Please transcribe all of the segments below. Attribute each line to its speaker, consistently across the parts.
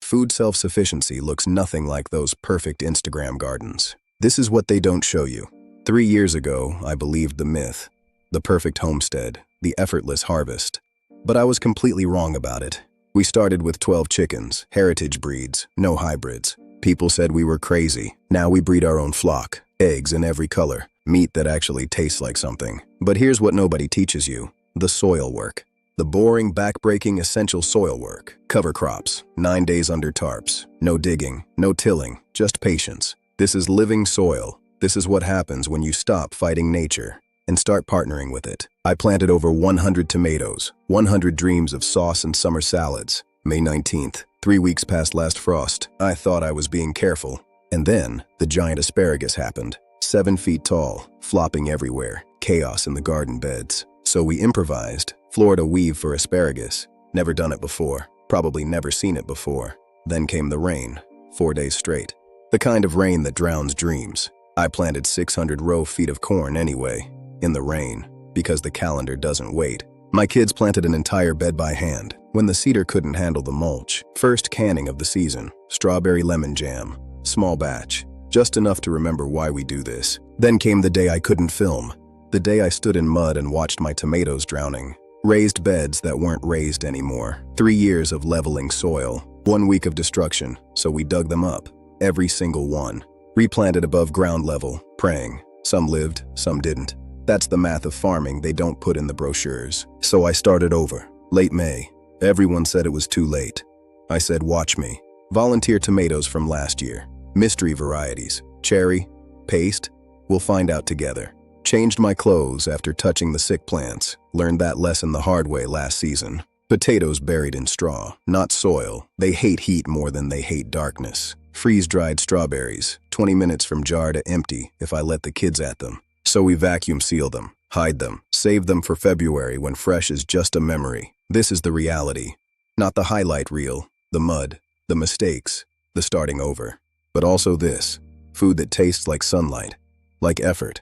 Speaker 1: Food self-sufficiency looks nothing like those perfect Instagram gardens. This is what they don't show you. 3 years ago, I believed the myth, the perfect homestead, the effortless harvest. But I was completely wrong about it. We started with 12 chickens, heritage breeds, no hybrids. People said we were crazy. Now we breed our own flock, eggs in every color, meat that actually tastes like something. But here's what nobody teaches you: the soil work. The boring, back-breaking, essential soil work. Cover crops, 9 days under tarps. No digging, no tilling, just patience. This is living soil. This is what happens when you stop fighting nature and start partnering with it. I planted over 100 tomatoes, 100 dreams of sauce and summer salads. May 19th, 3 weeks past last frost. I thought I was being careful. And then, the giant asparagus happened. 7 feet tall, flopping everywhere, chaos in the garden beds. So we improvised. Florida weave for asparagus. Never done it before. Probably never seen it before. Then came the rain, 4 days straight. The kind of rain that drowns dreams. I planted 600 row feet of corn anyway, in the rain, because the calendar doesn't wait. My kids planted an entire bed by hand, when the cedar couldn't handle the mulch. First canning of the season, strawberry lemon jam, small batch, just enough to remember why we do this. Then came the day I couldn't film. The day I stood in mud and watched my tomatoes drowning. Raised beds that weren't raised anymore. 3 years of leveling soil. 1 week of destruction, so we dug them up. Every single one. Replanted above ground level, praying. Some lived, some didn't. That's the math of farming they don't put in the brochures. So I started over. Late May. Everyone said it was too late. I said, watch me. Volunteer tomatoes from last year. Mystery varieties. Cherry. Paste. We'll find out together. Changed my clothes after touching the sick plants. Learned that lesson the hard way last season. Potatoes buried in straw, not soil. They hate heat more than they hate darkness. Freeze-dried strawberries, 20 minutes from jar to empty if I let the kids at them. So we vacuum seal them, hide them, save them for February when fresh is just a memory. This is the reality. Not the highlight reel, the mud, the mistakes, the starting over. But also this, food that tastes like sunlight, like effort.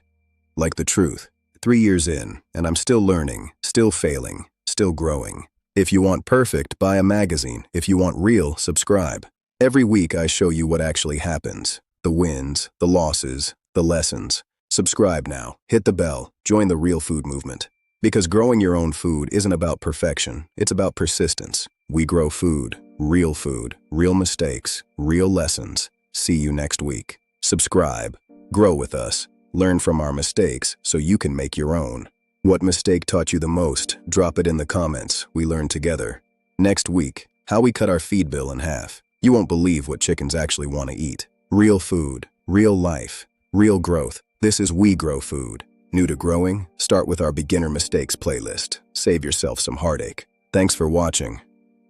Speaker 1: Like the truth. 3 years in, and I'm still learning, still failing, still growing. If you want perfect, buy a magazine. If you want real, subscribe. Every week I show you what actually happens. The wins, the losses, the lessons. Subscribe now. Hit the bell. Join the real food movement. Because growing your own food isn't about perfection. It's about persistence. We grow food, real mistakes, real lessons. See you next week. Subscribe. Grow with us. Learn from our mistakes so you can make your own. What mistake taught you the most? Drop it in the comments. We learn together. Next week, how we cut our feed bill in half. You won't believe what chickens actually want to eat. Real food, real life, real growth. This is We Grow Food. New to growing? Start with our Beginner Mistakes playlist. Save yourself some heartache. Thanks for watching.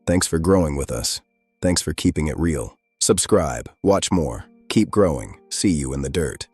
Speaker 1: Thanks for growing with us. Thanks for keeping it real. Subscribe. Watch more. Keep growing. See you in the dirt.